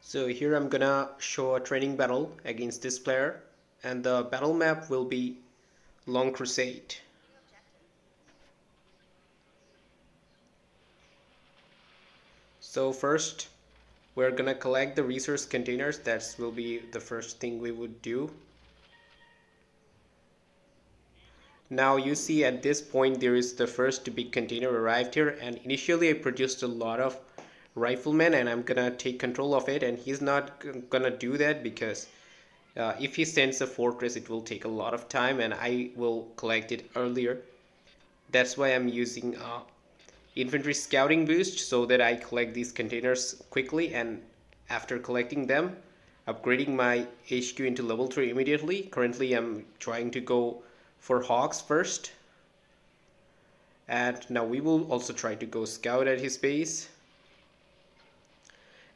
So here I'm gonna show a training battle against this player, and the battle map will be Long Crusade. So first we're gonna collect the resource containers. That will be the first thing we would do. Now you see at this point there is the first big container arrived here, and initially I produced a lot of riflemen and I'm gonna take control of it, and he's not gonna do that because if he sends a fortress it will take a lot of time and I will collect it earlier. That's why I'm using infantry scouting boost so that I collect these containers quickly, and after collecting them upgrading my HQ into level 3 immediately. Currently I'm trying to go for Hawks first, and now we will also try to go scout at his base,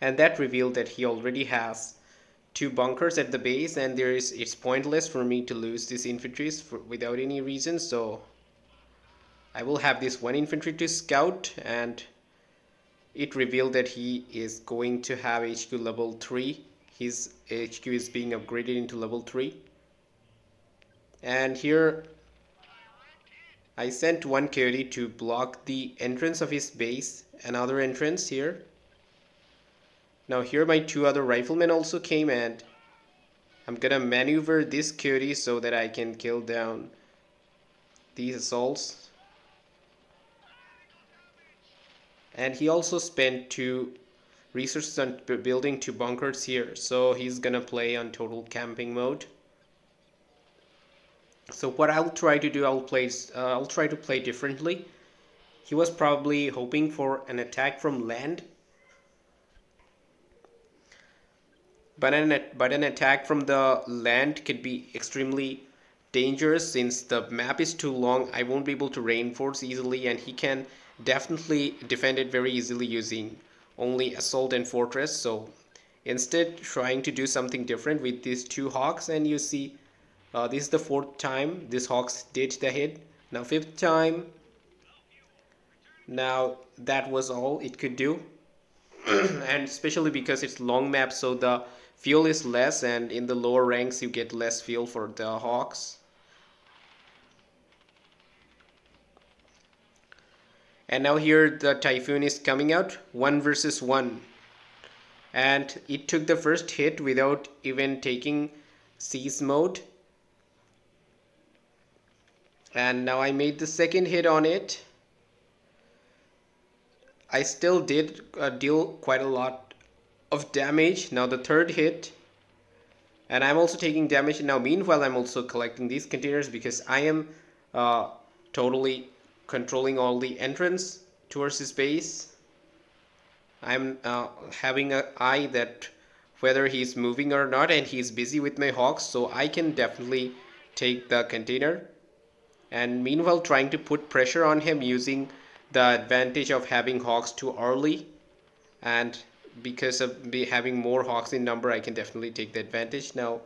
and that revealed that he already has 2 bunkers at the base, and it's pointless for me to lose these infantries without any reason, so I will have this 1 infantry to scout, and it revealed that he is going to have HQ level 3. His HQ is being upgraded into level 3. And here I sent 1 coyote to block the entrance of his base, another entrance here. Now here my 2 other riflemen also came, and I'm gonna maneuver this coyote so that I can kill down these assaults. And he also spent 2 resources on building 2 bunkers here, so he's gonna play on total camping mode. So what I'll try to do, I'll try to play differently. He was probably hoping for an attack from land, but an attack from the land could be extremely dangerous since the map is too long. I won't be able to reinforce easily, and he can definitely defend it very easily using only assault and fortress. So instead trying to do something different with these 2 hawks, and you see this is the 4th time this hawks did the hit. Now 5th time. Now that was all it could do. And especially because it's long map, so the fuel is less, and in the lower ranks you get less fuel for the hawks. And now here the Typhoon is coming out 1 versus 1, and it took the first hit without even taking seize mode, and now I made the second hit on it. I still did deal quite a lot of damage. Now the 3rd hit, and I'm also taking damage. Now meanwhile I'm also collecting these containers because I am totally controlling all the entrance towards his base. I'm having an eye that whether he's moving or not, and he's busy with my hawks, so I can definitely take the container. And meanwhile trying to put pressure on him using the advantage of having hawks too early, and because of having more hawks in number I can definitely take the advantage. Now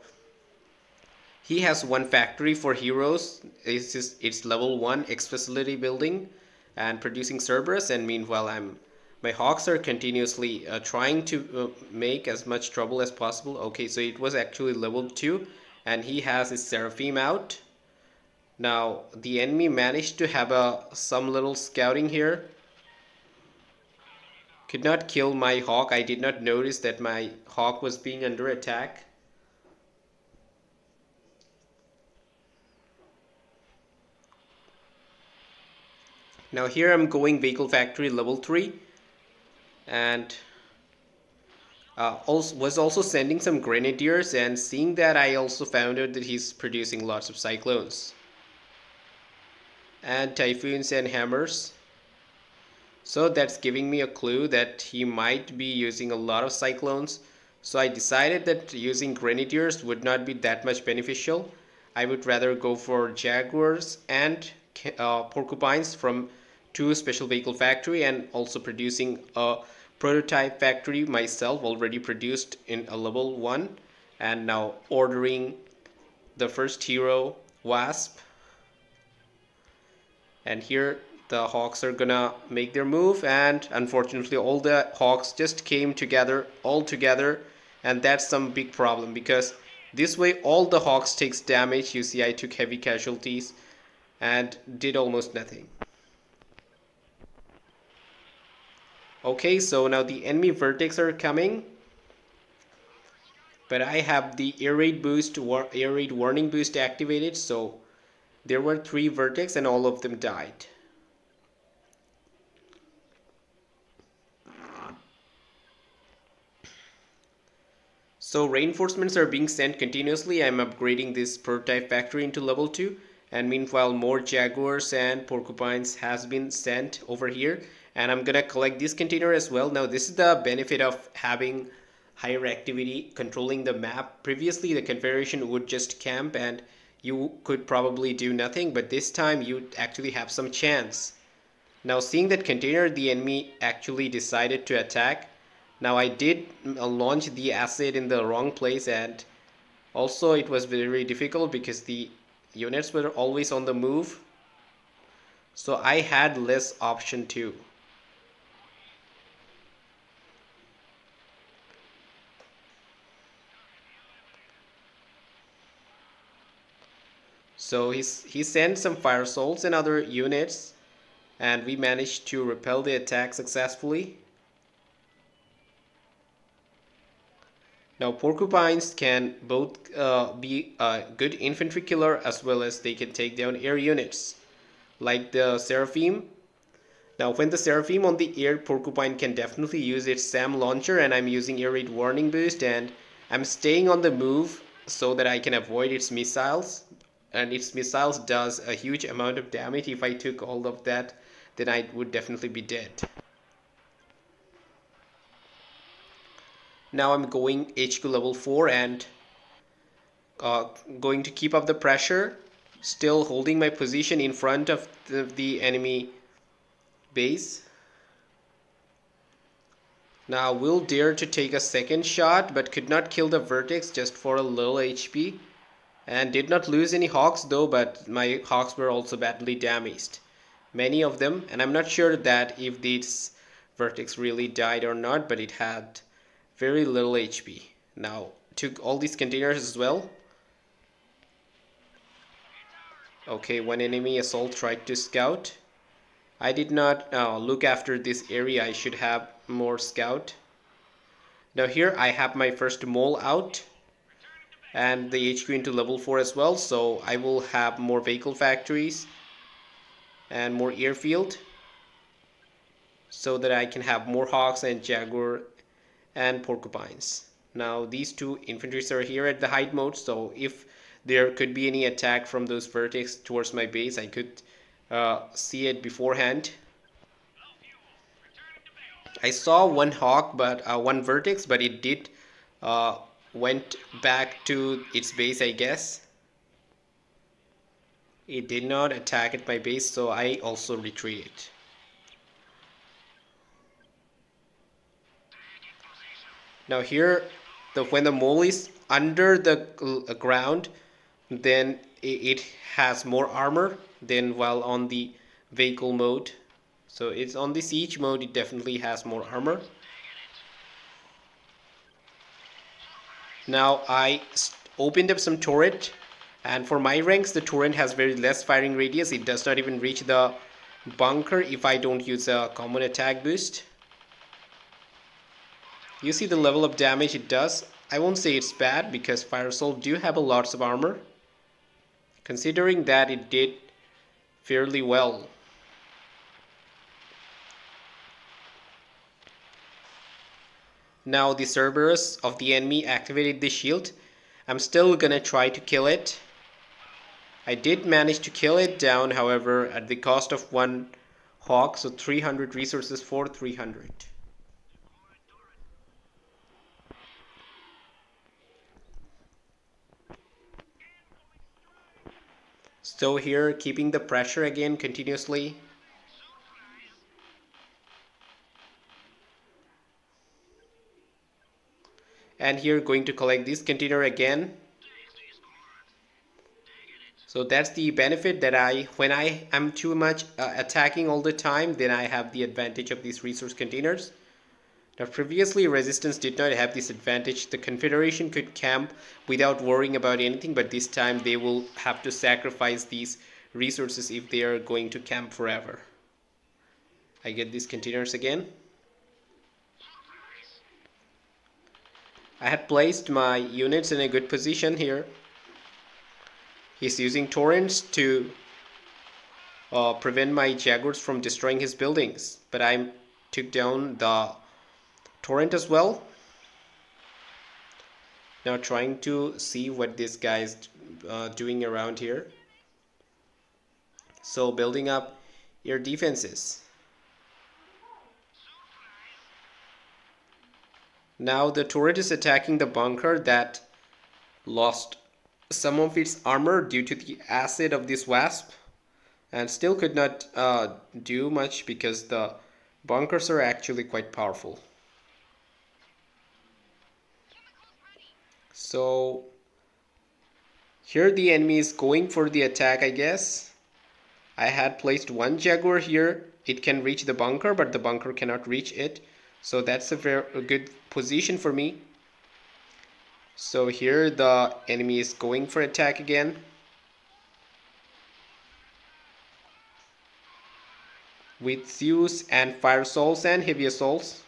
he has 1 factory for heroes. It's level 1 X facility building and producing Cerberus, and meanwhile my hawks are continuously trying to make as much trouble as possible. Okay, so it was actually level 2, and he has his Seraphim out. Now the enemy managed to have some little scouting here. Could not kill my hawk. I did not notice that my hawk was being under attack. Now here I'm going vehicle factory level 3, and was also sending some grenadiers, and seeing that I also found out that he's producing lots of cyclones and typhoons and hammers. So that's giving me a clue that he might be using a lot of cyclones. So I decided that using grenadiers would not be that much beneficial. I would rather go for jaguars and porcupines from 2 special vehicle factory, and also producing a prototype factory myself already produced in a level 1, and now ordering the first hero Wasp. And here the hawks are gonna make their move, and unfortunately all the hawks just came together all together and that's some big problem because this way all the Hawks takes damage. You see I took heavy casualties and did almost nothing. Okay, so now the enemy Vertex are coming, but I have the air raid boost, air raid warning boost activated, so there were 3 Vertex and all of them died. So reinforcements are being sent continuously. I'm upgrading this prototype factory into level 2, and meanwhile more Jaguars and Porcupines has been sent over here, and I'm gonna collect this container as well. Now this is the benefit of having higher activity controlling the map. Previously the Confederation would just camp and you could probably do nothing, but this time you actually have some chance. Now seeing that container, the enemy actually decided to attack. Now I did launch the acid in the wrong place, and also it was very difficult because the units were always on the move, so I had less option too. So he sent some fire assaults and other units, and we managed to repel the attack successfully. Now Porcupines can both be a good infantry killer as well as they can take down air units like the Seraphim. Now when the Seraphim on the air, Porcupine can definitely use its SAM launcher, and I'm using air raid warning boost, and I'm staying on the move so that I can avoid its missiles, and its missiles does a huge amount of damage. If I took all of that, then I would definitely be dead. Now I'm going HQ level 4 and going to keep up the pressure, still holding my position in front of the enemy base. Now will dare to take a second shot, but could not kill the Vertex just for a little HP, and did not lose any Hawks though, but my Hawks were also badly damaged, many of them, and I'm not sure that if this Vertex really died or not, but it had very little HP. Now took all these containers as well. Okay, one enemy assault tried to scout. I did not look after this area. I should have more scout. Now here I have my first mole out and the HQ into level 4 as well, so I will have more vehicle factories and more airfield so that I can have more Hawks and Jaguar and Porcupines. Now these 2 infantries are here at the hide mode, so if there could be any attack from those Vertex towards my base, I could see it beforehand. I saw one Hawk, but one Vertex, but it did went back to its base, I guess. It did not attack at my base, so I also retreated. Now here, when the mole is under the ground, then it has more armor than while on the vehicle mode. So it's on the siege mode, it definitely has more armor. Now I opened up some turret, and for my ranks the turret has very less firing radius. It does not even reach the bunker if I don't use a common attack boost. You see the level of damage it does. I won't say it's bad because Fire Assault do have a lots of armor. Considering that, it did fairly well. Now the Cerberus of the enemy activated the shield. I'm still gonna try to kill it. I did manage to kill it down, however, at the cost of one Hawk, so 300 resources for 300. So here, keeping the pressure again continuously. And here going to collect this container again. So that's the benefit that when I am too much attacking all the time, then I have the advantage of these resource containers. Now previously Resistance did not have this advantage. The Confederation could camp without worrying about anything, but this time they will have to sacrifice these resources if they are going to camp forever. I get these containers again. I had placed my units in a good position here. He's using torrents to prevent my Jaguars from destroying his buildings, but I took down the torrent as well. Now trying to see what this guy is doing around here. So building up air defenses. Now the turret is attacking the bunker that lost some of its armor due to the acid of this wasp, and still could not do much because the bunkers are actually quite powerful. So here the enemy is going for the attack, I guess. I had placed one Jaguar here. It can reach the bunker, but the bunker cannot reach it. So that's a very good position for me. So here the enemy is going for attack again. With Zeus and Fire Assaults and Heavy Assaults.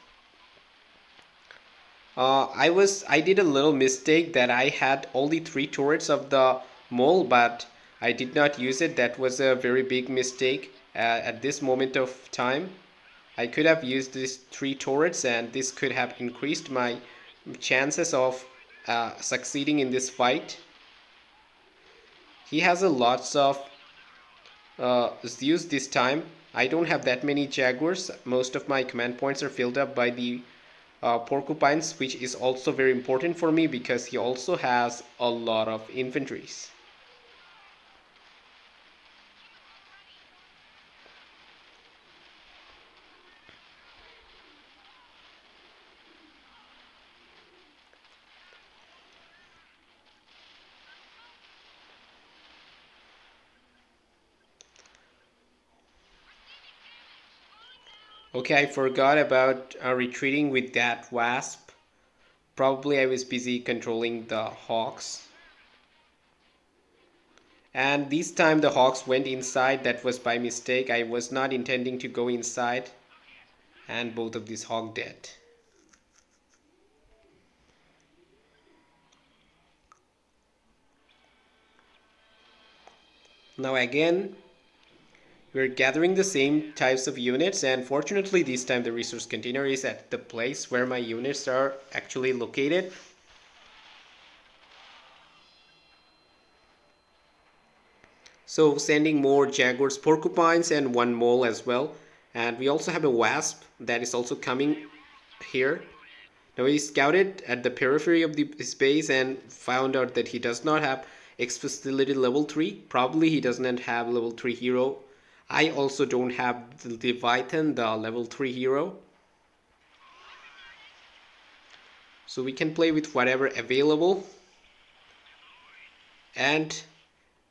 I did a little mistake that I had only 3 turrets of the mole, but I did not use it. That was a very big mistake at this moment of time. I could have used these 3 turrets and this could have increased my chances of succeeding in this fight. He has a lots of Zeus this time. I don't have that many Jaguars. Most of my command points are filled up by the Porcupines, which is also very important for me because he also has a lot of infantries. Okay, I forgot about retreating with that wasp. Probably I was busy controlling the hawks. And this time the hawks went inside. That was by mistake. I was not intending to go inside. And both of these hawks dead. Now again, we're gathering the same types of units, and fortunately this time the resource container is at the place where my units are actually located. So sending more Jaguars, Porcupines and 1 mole as well. And we also have a wasp that is also coming here. Now he scouted at the periphery of his base and found out that he does not have X facility level 3. Probably he does not have level 3 hero. I also don't have the Leviathan, the level 3 hero. So we can play with whatever available. And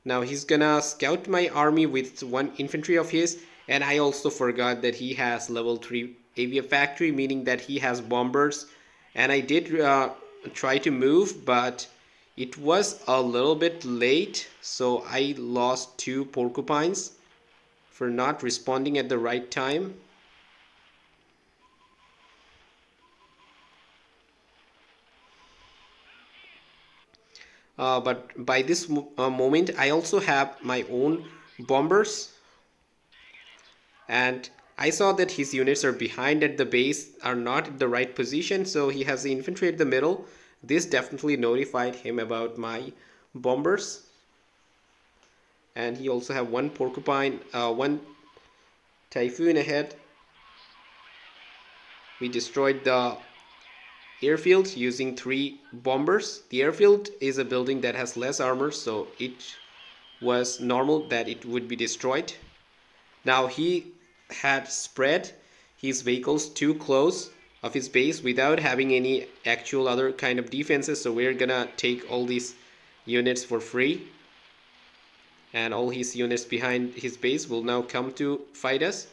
now he's gonna scout my army with 1 infantry of his. And I also forgot that he has level 3 Avia Factory, meaning that he has bombers. And I did try to move, but it was a little bit late. So I lost 2 Porcupines for not responding at the right time. But by this moment I also have my own bombers, and I saw that his units are behind at the base, are not at the right position, so he has the infantry at the middle. This definitely notified him about my bombers. And he also have 1 Porcupine, 1 Typhoon ahead. We destroyed the airfield using 3 bombers. The airfield is a building that has less armor, so it was normal that it would be destroyed. Now he had spread his vehicles too close of his base without having any actual other kind of defenses, so we're gonna take all these units for free. And all his units behind his base will now come to fight us.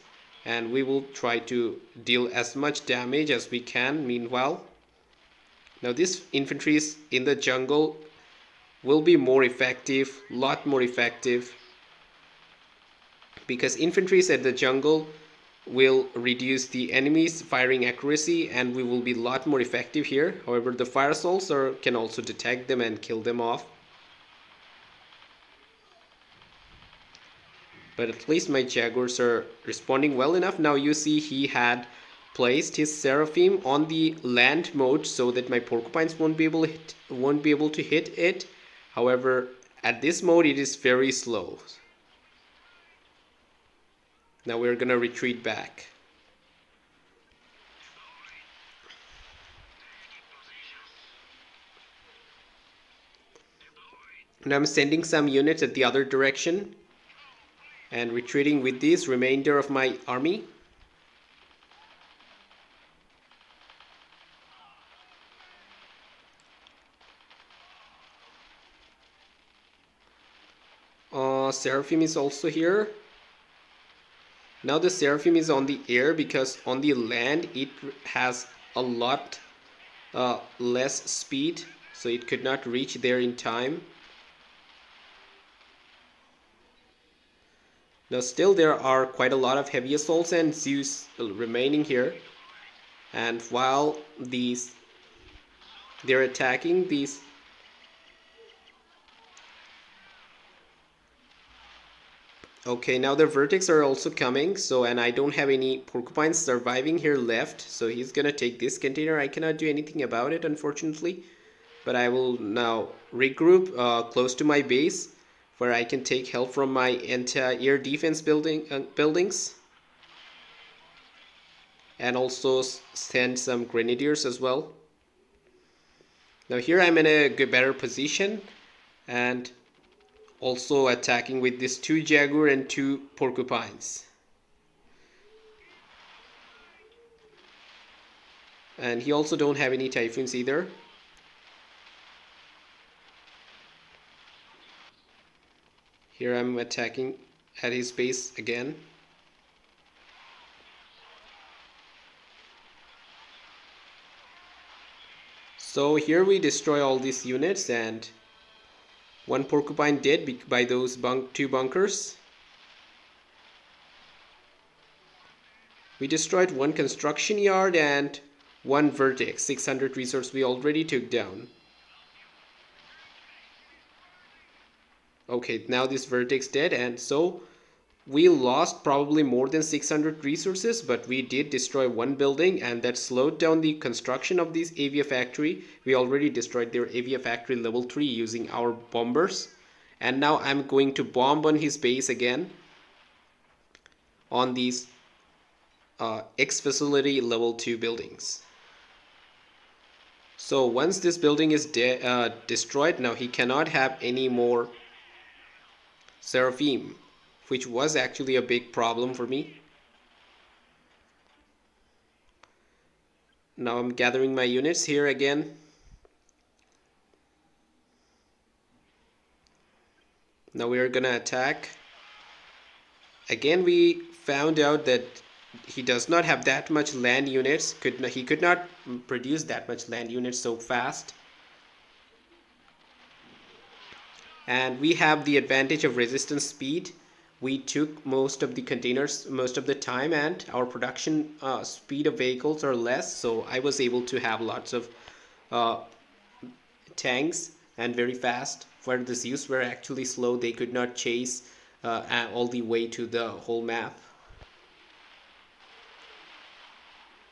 and we will try to deal as much damage as we can meanwhile. Now this infantry is in the jungle will be more effective, lot more effective, because infantries at the jungle will reduce the enemy's firing accuracy and we will be a lot more effective here. However, the fire assaults can also detect them and kill them off. But at least my Jaguars are responding well enough. Now you see he had placed his Seraphim on the land mode so that my Porcupines won't be able to hit it. However, at this mode it is very slow. Now we're gonna retreat back. Now I'm sending some units at the other direction and retreating with this remainder of my army. Seraphim is also here. Now the Seraphim is on the air because on the land it has a lot less speed, so it could not reach there in time. Now still there are quite a lot of heavy assaults and Zeus remaining here, and while they're attacking these, okay, now the Vertex are also coming, so, and I don't have any Porcupines surviving here left, so he's gonna take this container. I cannot do anything about it, unfortunately, but I will now regroup close to my base where I can take help from my anti-air defense buildings, and also send some grenadiers as well. Now here I'm in a better position and also attacking with this 2 Jaguar and 2 Porcupines. And he also don't have any Typhoons either. Here I'm attacking at his base again. So here we destroy all these units and 1 Porcupine dead by those 2 bunkers. We destroyed 1 construction yard and 1 Vertex. 600 resource we already took down. Okay, now this Vertex dead, and so we lost probably more than 600 resources, but we did destroy 1 building, and that slowed down the construction of this Avia factory. We already destroyed their Avia factory level 3 using our bombers, and now I'm going to bomb on his base again on these X facility level 2 buildings. So once this building is destroyed, now he cannot have any more Seraphim, which was actually a big problem for me. Now I'm gathering my units here again. Now we are gonna attack. Again, we found out that he does not have that much land units. He could not produce that much land units so fast. And we have the advantage of resistance speed. We took most of the containers most of the time, and our production speed of vehicles are less, so I was able to have lots of tanks and very fast, where the Zeus were actually slow. They could not chase all the way to the whole map.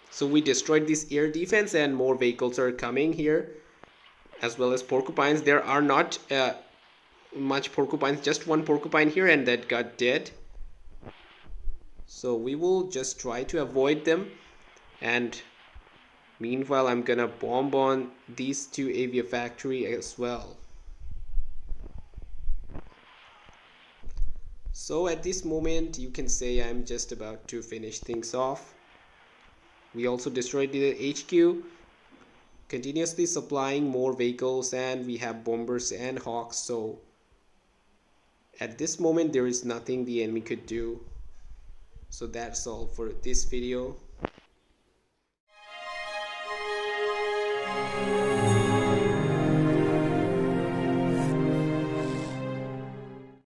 So we destroyed this air defense and more vehicles are coming here, as well as Porcupines. There are not much Porcupines, just 1 Porcupine here, and that got dead. So we will just try to avoid them, and meanwhile I'm gonna bomb on these 2 Avia factory as well. So at this moment you can say I'm just about to finish things off. We also destroyed the HQ, continuously supplying more vehicles, and we have bombers and hawks, so at this moment there is nothing the enemy could do. So that's all for this video.